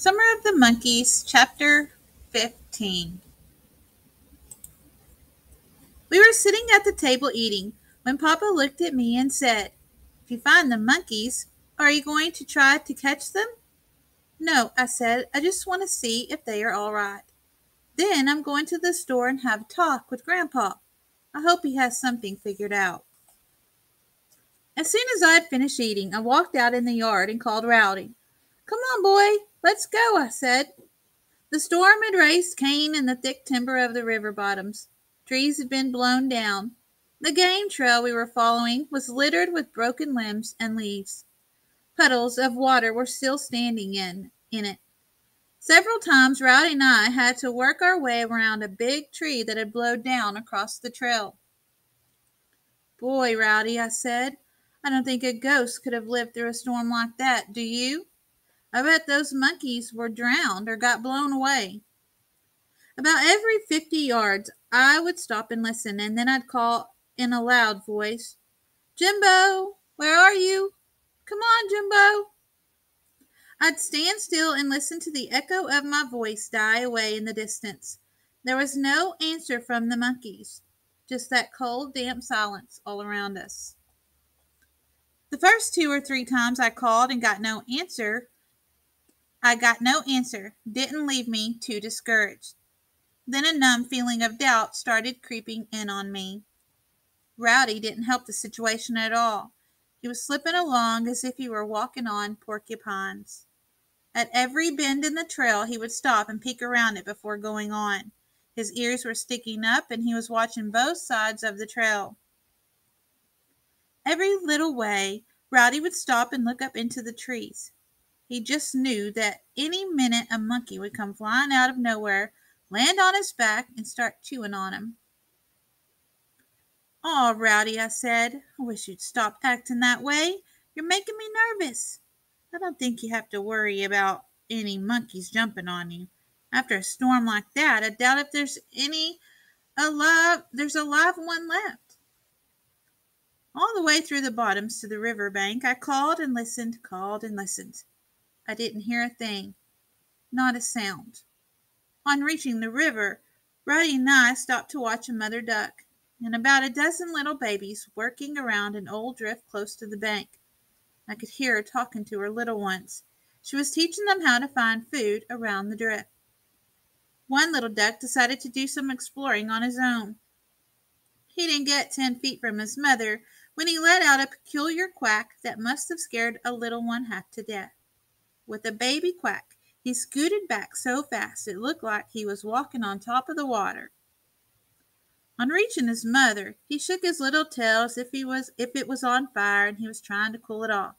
Summer of the Monkeys, Chapter 15. We were sitting at the table eating when Papa looked at me and said, "If you find the monkeys, are you going to try to catch them?" "No," I said. "I just want to see if they are all right. Then I'm going to the store and have a talk with Grandpa. I hope he has something figured out." As soon as I had finished eating, I walked out in the yard and called Rowdy. "Come on, boy, let's go," I said. The storm had raised Cain in the thick timber of the river bottoms. Trees had been blown down. The game trail we were following was littered with broken limbs and leaves. Puddles of water were still standing in it. Several times Rowdy and I had to work our way around a big tree that had blown down across the trail. "Boy, Rowdy," I said, "I don't think a ghost could have lived through a storm like that, do you? I bet those monkeys were drowned or got blown away." About every 50 yards I would stop and listen, and then I'd call in a loud voice, "Jimbo, where are you? Come on, Jimbo." I'd stand still and listen to the echo of my voice die away in the distance. There was no answer from the monkeys, just that cold, damp silence all around us. The first 2 or 3 times I called and got no answer, didn't leave me too discouraged. Then a numb feeling of doubt started creeping in on me. Rowdy didn't help the situation at all. He was slipping along as if he were walking on porcupines. At every bend in the trail he would stop and peek around it before going on. His ears were sticking up and he was watching both sides of the trail. Every little way, Rowdy would stop and look up into the trees. He just knew that any minute a monkey would come flying out of nowhere, land on his back, and start chewing on him. "Aw, Rowdy," I said, "I wish you'd stop acting that way. You're making me nervous. I don't think you have to worry about any monkeys jumping on you. After a storm like that, I doubt if there's a live one left." All the way through the bottoms to the river bank, I called and listened. I didn't hear a thing, not a sound. On reaching the river, Rowdy and I stopped to watch a mother duck and about a dozen little babies working around an old drift close to the bank. I could hear her talking to her little ones. She was teaching them how to find food around the drift. One little duck decided to do some exploring on his own. He didn't get 10 feet from his mother when he let out a peculiar quack that must have scared a little one half to death. With a baby quack, he scooted back so fast it looked like he was walking on top of the water. On reaching his mother, he shook his little tail as if it was on fire and he was trying to cool it off.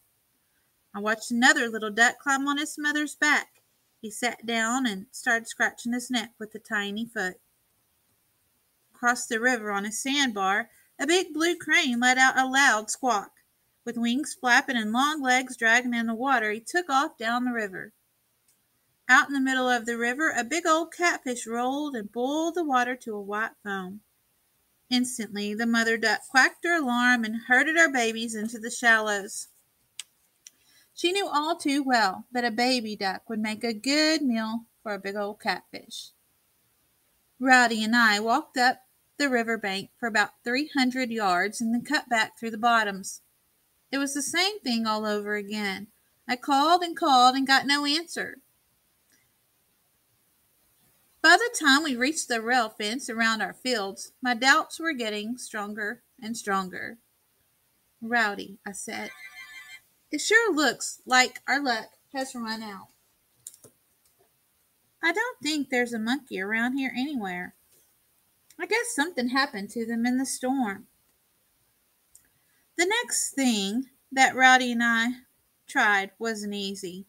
I watched another little duck climb on his mother's back. He sat down and started scratching his neck with a tiny foot. Across the river on a sandbar, a big blue crane let out a loud squawk. With wings flapping and long legs dragging in the water, he took off down the river. Out in the middle of the river, a big old catfish rolled and boiled the water to a white foam. Instantly, the mother duck quacked her alarm and herded our babies into the shallows. She knew all too well that a baby duck would make a good meal for a big old catfish. Rowdy and I walked up the river bank for about 300 yards and then cut back through the bottoms. It was the same thing all over again. I called and got no answer. By the time we reached the rail fence around our fields, my doubts were getting stronger and stronger. "Rowdy," I said, "it sure looks like our luck has run out. I don't think there's a monkey around here anywhere. I guess something happened to them in the storm." The next thing that Rowdy and I tried wasn't easy.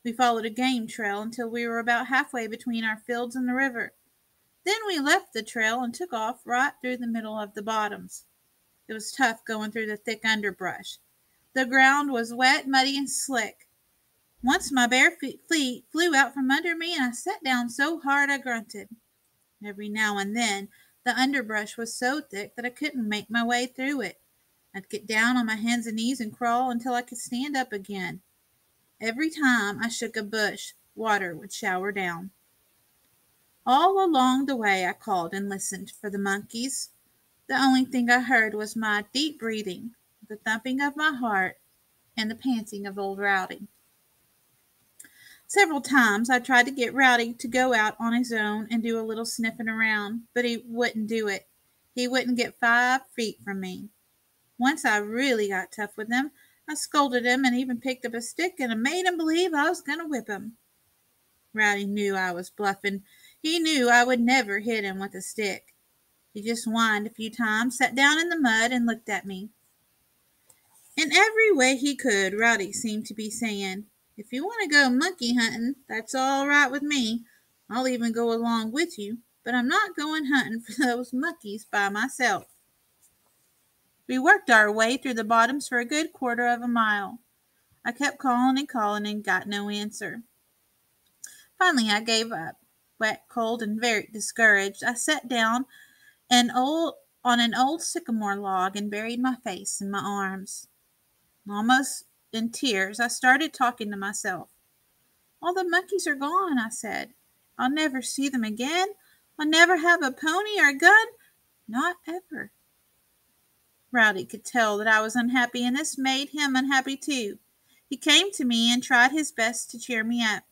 We followed a game trail until we were about halfway between our fields and the river. Then we left the trail and took off right through the middle of the bottoms. It was tough going through the thick underbrush. The ground was wet, muddy, and slick. Once my bare feet flew out from under me and I sat down so hard I grunted. Every now and then the underbrush was so thick that I couldn't make my way through it. I'd get down on my hands and knees and crawl until I could stand up again. Every time I shook a bush, water would shower down. All along the way I called and listened for the monkeys. The only thing I heard was my deep breathing, the thumping of my heart, and the panting of old Rowdy. Several times I tried to get Rowdy to go out on his own and do a little sniffing around, but he wouldn't do it. He wouldn't get 5 feet from me. Once I really got tough with him. I scolded him and even picked up a stick and made him believe I was going to whip him. Rowdy knew I was bluffing. He knew I would never hit him with a stick. He just whined a few times, sat down in the mud, and looked at me. In every way he could, Rowdy seemed to be saying, "If you want to go monkey hunting, that's all right with me. I'll even go along with you, but I'm not going hunting for those monkeys by myself." We worked our way through the bottoms for a good quarter of a mile. I kept calling and got no answer. Finally I gave up. Wet, cold, and very discouraged, I sat down on an old sycamore log and buried my face in my arms. Almost in tears, I started talking to myself. "All the monkeys are gone," I said. "I'll never see them again. I'll never have a pony or a gun. Not ever." Rowdy could tell that I was unhappy, and this made him unhappy too. He came to me and tried his best to cheer me up.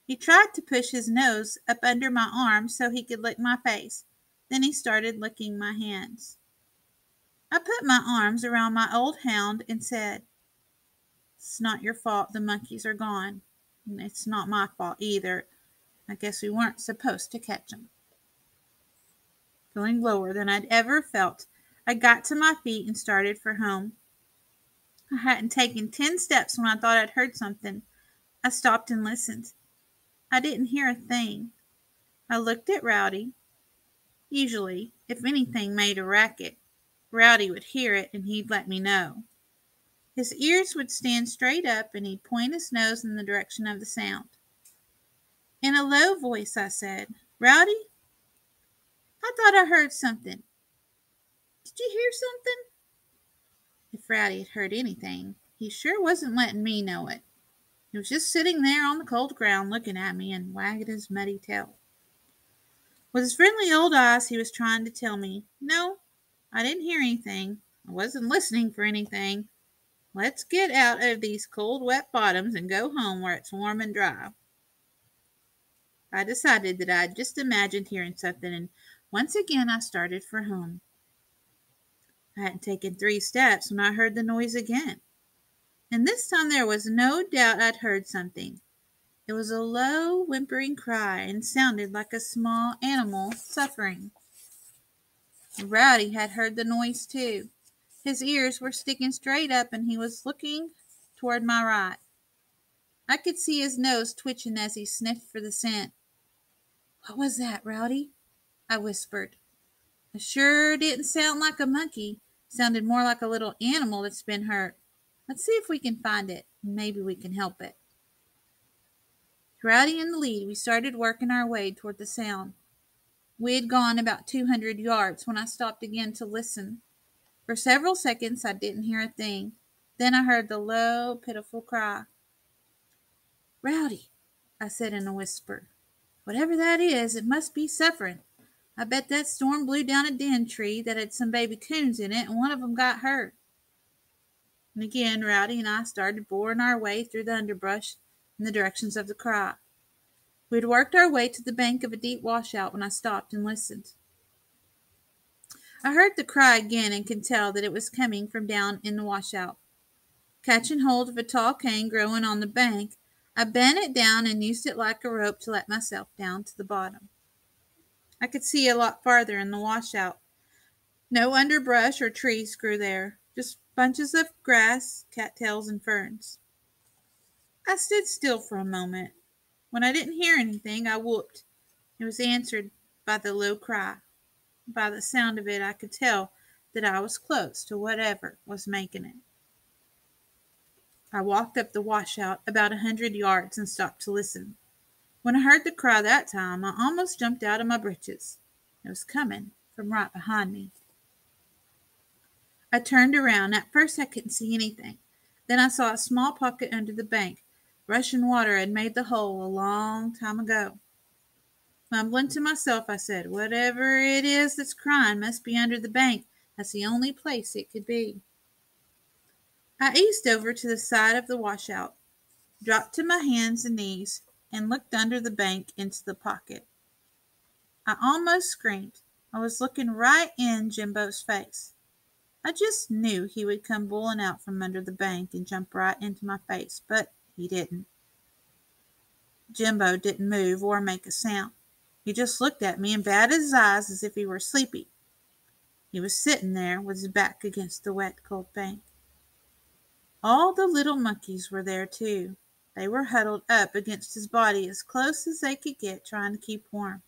He tried to push his nose up under my arm so he could lick my face. Then he started licking my hands. I put my arms around my old hound and said, "It's not your fault the monkeys are gone. And it's not my fault either. I guess we weren't supposed to catch 'em." Feeling lower than I'd ever felt, I got to my feet and started for home. I hadn't taken 10 steps when I thought I'd heard something. I stopped and listened. I didn't hear a thing. I looked at Rowdy. Usually, if anything made a racket, Rowdy would hear it and he'd let me know. His ears would stand straight up and he'd point his nose in the direction of the sound. In a low voice I said, "Rowdy, I thought I heard something. Did you hear something?" If Rowdy had heard anything, he sure wasn't letting me know it. He was just sitting there on the cold ground looking at me and wagging his muddy tail. With his friendly old eyes he was trying to tell me, "No, I didn't hear anything. I wasn't listening for anything. Let's get out of these cold, wet bottoms and go home where it's warm and dry." I decided that I'd just imagined hearing something, and once again I started for home. I hadn't taken 3 steps when I heard the noise again. And this time there was no doubt I'd heard something. It was a low, whimpering cry and sounded like a small animal suffering. Rowdy had heard the noise too. His ears were sticking straight up and he was looking toward my right. I could see his nose twitching as he sniffed for the scent. "What was that, Rowdy?" I whispered. "It sure didn't sound like a monkey. It sounded more like a little animal that's been hurt. Let's see if we can find it. Maybe we can help it." Rowdy in the lead, we started working our way toward the sound. We had gone about 200 yards when I stopped again to listen. For several seconds I didn't hear a thing. Then I heard the low, pitiful cry. "Rowdy," I said in a whisper, "whatever that is, it must be suffering. I bet that storm blew down a den tree that had some baby coons in it and one of them got hurt." And again Rowdy and I started boring our way through the underbrush in the directions of the cry. We had worked our way to the bank of a deep washout when I stopped and listened. I heard the cry again and could tell that it was coming from down in the washout. Catching hold of a tall cane growing on the bank, I bent it down and used it like a rope to let myself down to the bottom. I could see a lot farther in the washout. No underbrush or trees grew there, just bunches of grass, cattails, and ferns. I stood still for a moment. When I didn't hear anything, I whooped. It was answered by the low cry. By the sound of it, I could tell that I was close to whatever was making it. I walked up the washout about 100 yards and stopped to listen. When I heard the cry that time, I almost jumped out of my britches. It was coming from right behind me. I turned around. At first I couldn't see anything. Then I saw a small pocket under the bank. Rushing water had made the hole a long time ago. Mumbling to myself, I said, "Whatever it is that's crying must be under the bank. That's the only place it could be." I eased over to the side of the washout, dropped to my hands and knees, and looked under the bank into the pocket. I almost screamed. I was looking right in Jimbo's face. I just knew he would come bulling out from under the bank and jump right into my face, but he didn't. Jimbo didn't move or make a sound. He just looked at me and batted his eyes as if he were sleepy. He was sitting there with his back against the wet, cold bank. All the little monkeys were there, too. They were huddled up against his body as close as they could get, trying to keep warm.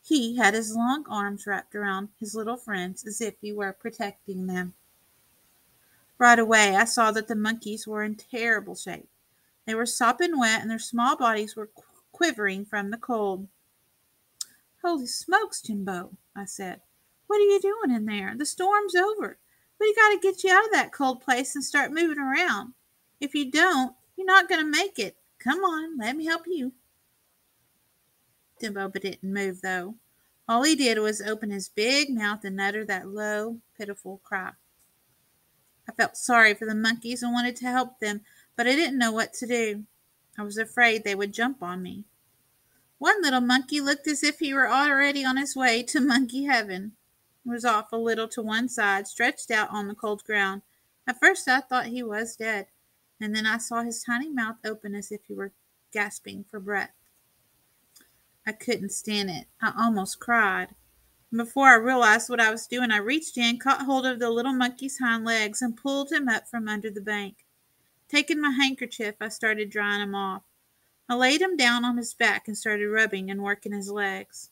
He had his long arms wrapped around his little friends as if he were protecting them. Right away, I saw that the monkeys were in terrible shape. They were sopping wet and their small bodies were quivering from the cold. "Holy smokes, Jimbo," I said. "What are you doing in there? The storm's over. We got to get you out of that cold place and start moving around. If you don't, you're not going to make it. Come on, let me help you." Jimbo didn't move, though. All he did was open his big mouth and utter that low, pitiful cry. I felt sorry for the monkeys and wanted to help them, but I didn't know what to do. I was afraid they would jump on me. One little monkey looked as if he were already on his way to monkey heaven. He was off a little to one side, stretched out on the cold ground. At first I thought he was dead, and then I saw his tiny mouth open as if he were gasping for breath. I couldn't stand it. I almost cried. Before I realized what I was doing, I reached in, caught hold of the little monkey's hind legs, and pulled him up from under the bank. Taking my handkerchief, I started drying him off. I laid him down on his back and started rubbing and working his legs.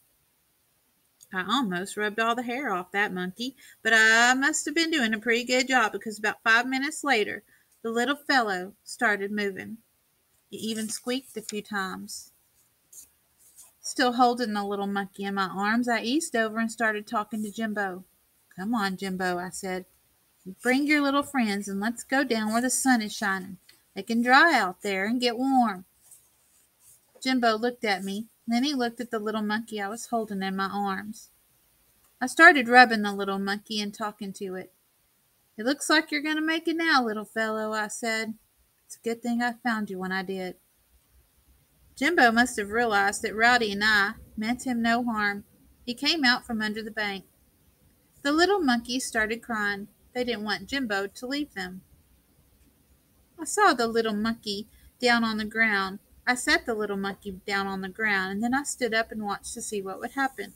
I almost rubbed all the hair off that monkey, but I must have been doing a pretty good job because about 5 minutes later, the little fellow started moving. He even squeaked a few times. Still holding the little monkey in my arms, I eased over and started talking to Jimbo. "Come on, Jimbo," I said. "Bring your little friends and let's go down where the sun is shining. They can dry out there and get warm." Jimbo looked at me, then he looked at the little monkey I was holding in my arms. I started rubbing the little monkey and talking to it. "It looks like you're going to make it now, little fellow," I said. "It's a good thing I found you when I did." Jimbo must have realized that Rowdy and I meant him no harm. He came out from under the bank. The little monkeys started crying. They didn't want Jimbo to leave them. I saw the little monkey down on the ground. I set the little monkey down on the ground, and then I stood up and watched to see what would happen.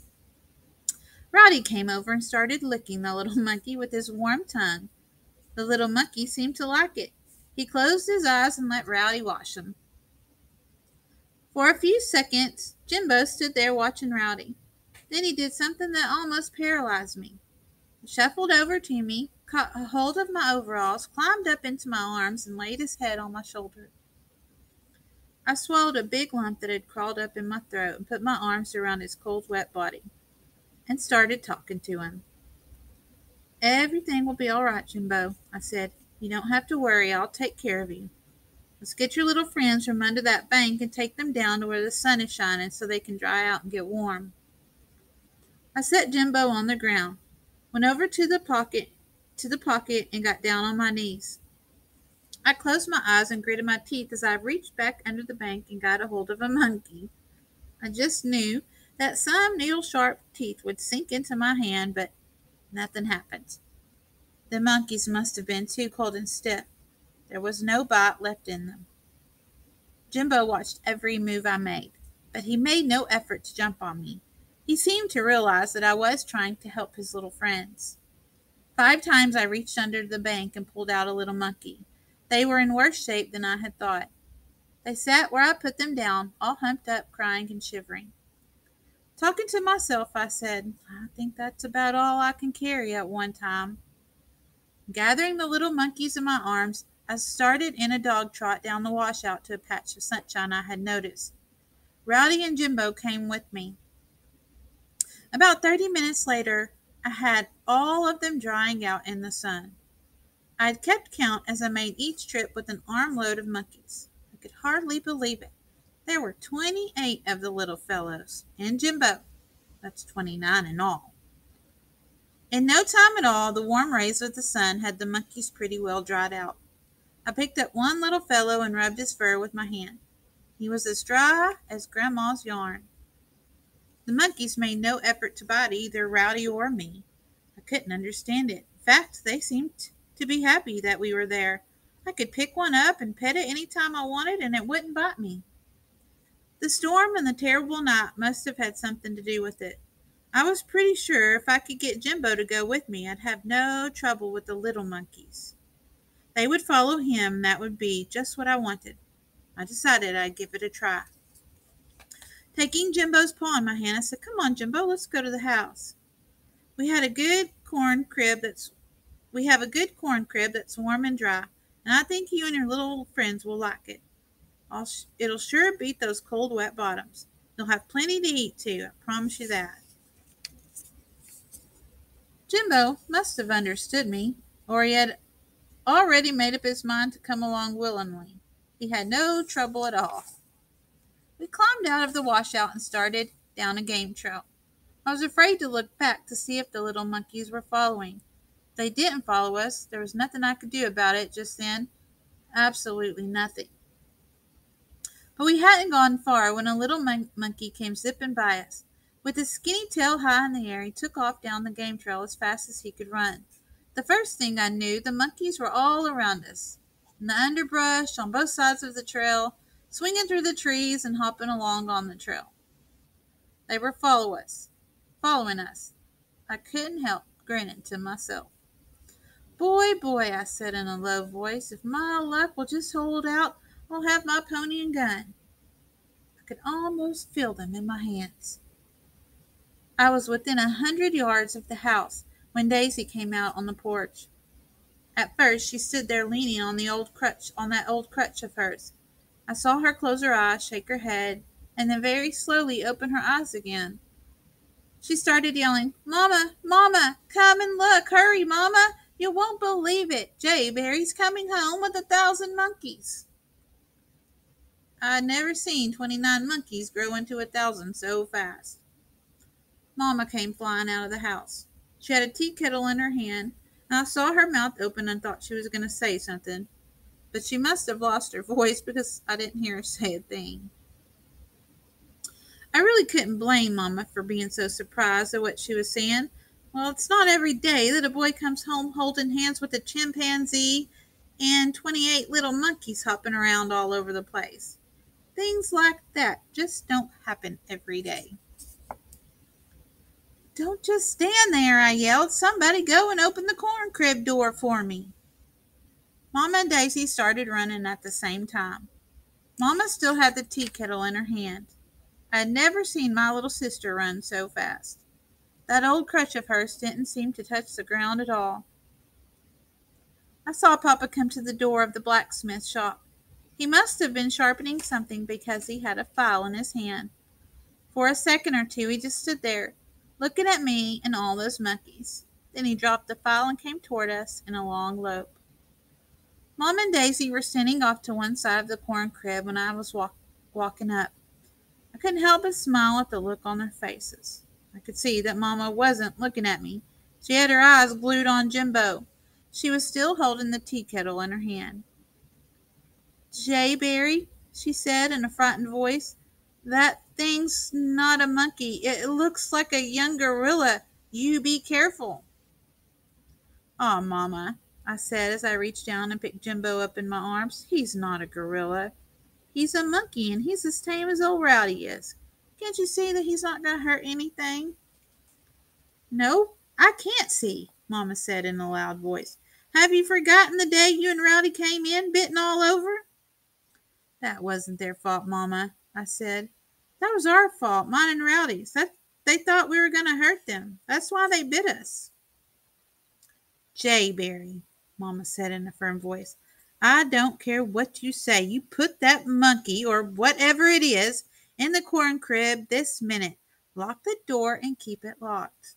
Rowdy came over and started licking the little monkey with his warm tongue. The little monkey seemed to like it. He closed his eyes and let Rowdy wash him. For a few seconds, Jimbo stood there watching Rowdy. Then he did something that almost paralyzed me. He shuffled over to me, caught a hold of my overalls, climbed up into my arms, and laid his head on my shoulder. I swallowed a big lump that had crawled up in my throat and put my arms around his cold, wet body and started talking to him. "Everything will be all right, Jimbo," I said. "You don't have to worry. I'll take care of you. Let's get your little friends from under that bank and take them down to where the sun is shining so they can dry out and get warm." I set Jimbo on the ground, went over to the pocket and got down on my knees. I closed my eyes and gritted my teeth as I reached back under the bank and got a hold of a monkey. I just knew that some needle-sharp teeth would sink into my hand, but nothing happened. The monkeys must have been too cold and stiff. There was no bite left in them. Jimbo watched every move I made, but he made no effort to jump on me. He seemed to realize that I was trying to help his little friends. 5 times I reached under the bank and pulled out a little monkey. They were in worse shape than I had thought. They sat where I put them down, all humped up, crying and shivering. Talking to myself, I said, "I think that's about all I can carry at one time." Gathering the little monkeys in my arms, I started in a dog trot down the washout to a patch of sunshine I had noticed. Rowdy and Jimbo came with me. About 30 minutes later, I had all of them drying out in the sun. I had kept count as I made each trip with an armload of monkeys. I could hardly believe it. There were 28 of the little fellows, and Jimbo. That's 29 in all. In no time at all, the warm rays of the sun had the monkeys pretty well dried out. I picked up one little fellow and rubbed his fur with my hand. He was as dry as Grandma's yarn. The monkeys made no effort to bite either Rowdy or me. I couldn't understand it. In fact, they seemed to be happy that we were there. I could pick one up and pet it any time I wanted, and it wouldn't bite me. The storm and the terrible night must have had something to do with it. I was pretty sure if I could get Jimbo to go with me, I'd have no trouble with the little monkeys. They would follow him, and that would be just what I wanted. I decided I'd give it a try. Taking Jimbo's paw in my hand, I said, "Come on, Jimbo, let's go to the house. We have a good corn crib that's warm and dry, and I think you and your little friends will like it. It'll sure beat those cold, wet bottoms. You'll have plenty to eat, too, I promise you that." Jimbo must have understood me, or he had already made up his mind to come along willingly. He had no trouble at all. We climbed out of the washout and started down a game trail. I was afraid to look back to see if the little monkeys were following. If they didn't follow us, there was nothing I could do about it just then. Absolutely nothing. But we hadn't gone far when a little monkey came zipping by us. With his skinny tail high in the air, he took off down the game trail as fast as he could run. The first thing I knew, the monkeys were all around us, in the underbrush, on both sides of the trail, swinging through the trees and hopping along on the trail. They were following us. I couldn't help grinning to myself. "Boy, boy," I said in a low voice, "if my luck will just hold out, I'll have my pony and gun." I could almost feel them in my hands. I was within 100 yards of the house when Daisy came out on the porch. At first she stood there leaning on that old crutch of hers. I saw her close her eyes, shake her head, and then very slowly open her eyes again. She started yelling, "Mama, Mama, come and look, hurry, Mama, you won't believe it, Jayberry's coming home with 1,000 monkeys." I had never seen 29 monkeys grow into 1,000 so fast. Mama came flying out of the house. She had a tea kettle in her hand, and I saw her mouth open and thought she was going to say something, but she must have lost her voice because I didn't hear her say a thing. I really couldn't blame Mama for being so surprised at what she was saying. Well, it's not every day that a boy comes home holding hands with a chimpanzee and 28 little monkeys hopping around all over the place. Things like that just don't happen every day. "Don't just stand there," I yelled. "Somebody go and open the corn crib door for me." Mama and Daisy started running at the same time. Mama still had the tea kettle in her hand. I had never seen my little sister run so fast. That old crutch of hers didn't seem to touch the ground at all. I saw Papa come to the door of the blacksmith shop. He must have been sharpening something because he had a file in his hand. For a second or two he just stood there, looking at me and all those monkeys. Then he dropped the file and came toward us in a long lope. Mom and Daisy were standing off to one side of the corn crib when I was walking up. I couldn't help but smile at the look on their faces. I could see that Mama wasn't looking at me. She had her eyes glued on Jimbo. She was still holding the tea kettle in her hand. "Jayberry," she said in a frightened voice, "that thing's not a monkey. It looks like a young gorilla. You be careful." "Aw, Mama," I said as I reached down and picked Jimbo up in my arms. "He's not a gorilla. He's a monkey, and he's as tame as old Rowdy is. Can't you see that he's not going to hurt anything?" "No, I can't see," Mama said in a loud voice. "Have you forgotten the day you and Rowdy came in, bitten all over?" "That wasn't their fault, Mama," I said. "That was our fault, mine and Rowdy's. They thought we were going to hurt them. That's why they bit us." "Jayberry," Mama said in a firm voice, "I don't care what you say. You put that monkey, or whatever it is, in the corn crib this minute. Lock the door and keep it locked."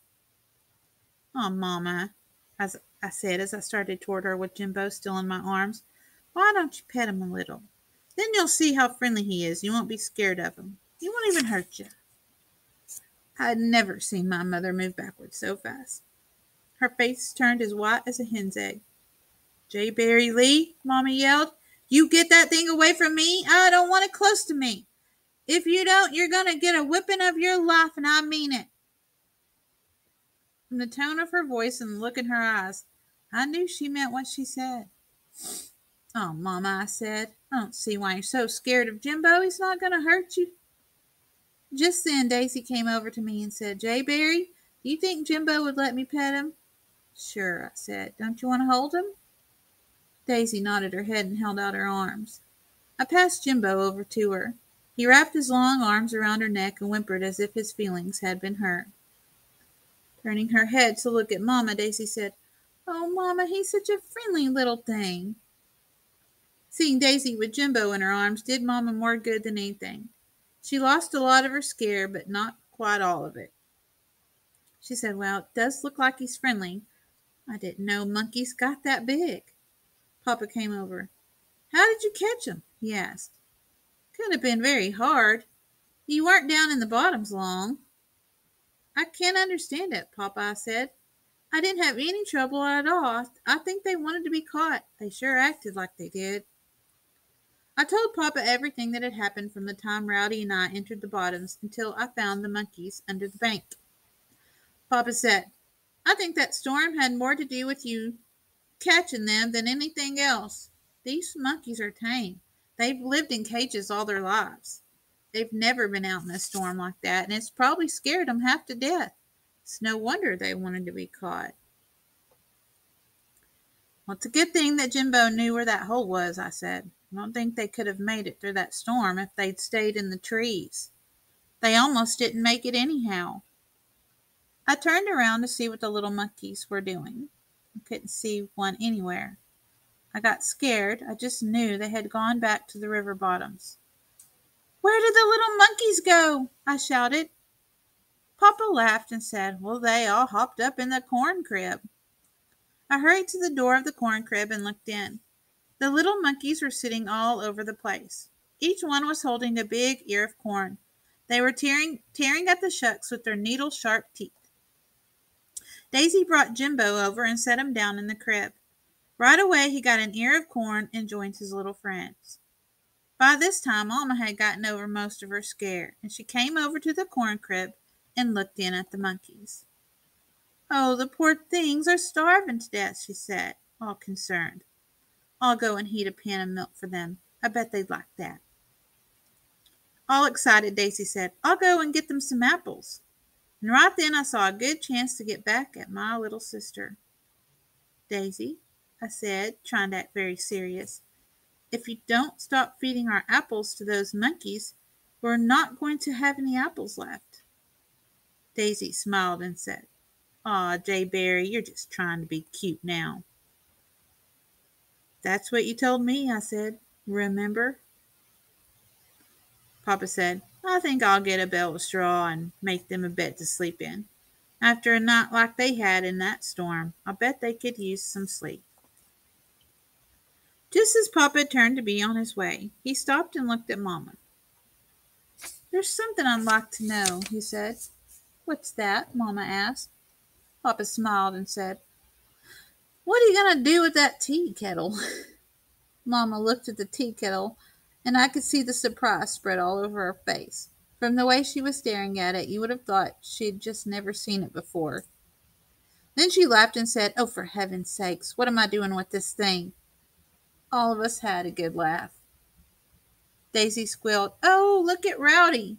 "Oh, Mama," as I said as I started toward her with Jimbo still in my arms, "why don't you pet him a little? Then you'll see how friendly he is. You won't be scared of him. He won't even hurt you. I had never seen my mother move backwards so fast. Her face turned as white as a hen's egg. J. Barry Lee, Mama yelled, you get that thing away from me. I don't want it close to me. If you don't, you're going to get a whipping of your life, and I mean it. From the tone of her voice and the look in her eyes, I knew she meant what she said. Oh, Mama, I said, I don't see why you're so scared of Jimbo. He's not going to hurt you. Just then, Daisy came over to me and said, J. Barry, do you think Jimbo would let me pet him? Sure, I said. Don't you want to hold him? Daisy nodded her head and held out her arms. I passed Jimbo over to her. He wrapped his long arms around her neck and whimpered as if his feelings had been hurt. Turning her head to look at Mama, Daisy said, Oh, Mama, he's such a friendly little thing. Seeing Daisy with Jimbo in her arms did Mama more good than anything. She lost a lot of her scare, but not quite all of it. She said, Well, it does look like he's friendly. I didn't know monkeys got that big. Papa came over. How did you catch him? He asked. Couldn't have been very hard. You weren't down in the bottoms long. I can't understand it, Papa, I said. I didn't have any trouble at all. I think they wanted to be caught. They sure acted like they did. I told Papa everything that had happened from the time Rowdy and I entered the bottoms until I found the monkeys under the bank. Papa said, I think that storm had more to do with you catching them than anything else. These monkeys are tame. They've lived in cages all their lives. They've never been out in a storm like that, and it's probably scared them half to death. It's no wonder they wanted to be caught. Well, it's a good thing that Jimbo knew where that hole was, I said. I don't think they could have made it through that storm if they'd stayed in the trees. They almost didn't make it anyhow. I turned around to see what the little monkeys were doing. I couldn't see one anywhere. I got scared. I just knew they had gone back to the river bottoms. Where did the little monkeys go? I shouted. Papa laughed and said, Well, they all hopped up in the corn crib. I hurried to the door of the corn crib and looked in. The little monkeys were sitting all over the place. Each one was holding a big ear of corn. They were tearing at the shucks with their needle-sharp teeth. Daisy brought Jimbo over and set him down in the crib. Right away he got an ear of corn and joined his little friends. By this time Mama had gotten over most of her scare, and she came over to the corn crib and looked in at the monkeys. Oh, the poor things are starving to death, she said, all concerned. I'll go and heat a pan of milk for them. I bet they'd like that. All excited, Daisy said, I'll go and get them some apples. And right then I saw a good chance to get back at my little sister. Daisy, I said, trying to act very serious, if you don't stop feeding our apples to those monkeys, we're not going to have any apples left. Daisy smiled and said, Aw, J. Barry, you're just trying to be cute now. That's what you told me, I said. Remember? Papa said, I think I'll get a bale of straw and make them a bed to sleep in. After a night like they had in that storm, I bet they could use some sleep. Just as Papa turned to be on his way, he stopped and looked at Mama. There's something I'd like to know, he said. What's that? Mama asked. Papa smiled and said, What are you going to do with that tea kettle? Mama looked at the tea kettle, and I could see the surprise spread all over her face. From the way she was staring at it, you would have thought she'd just never seen it before. Then she laughed and said, Oh, for heaven's sakes, what am I doing with this thing? All of us had a good laugh. Daisy squealed, Oh, look at Rowdy.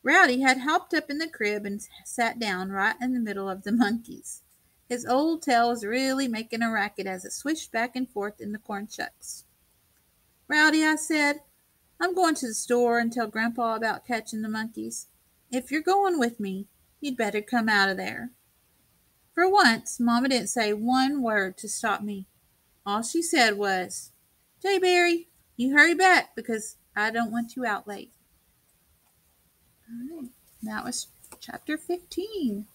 Rowdy had hopped up in the crib and sat down right in the middle of the monkeys. His old tail was really making a racket as it swished back and forth in the corn shucks. Rowdy, I said, I'm going to the store and tell Grandpa about catching the monkeys. If you're going with me, you'd better come out of there. For once, Mama didn't say one word to stop me. All she said was, J. Barry, you hurry back because I don't want you out late. All right, that was chapter 15.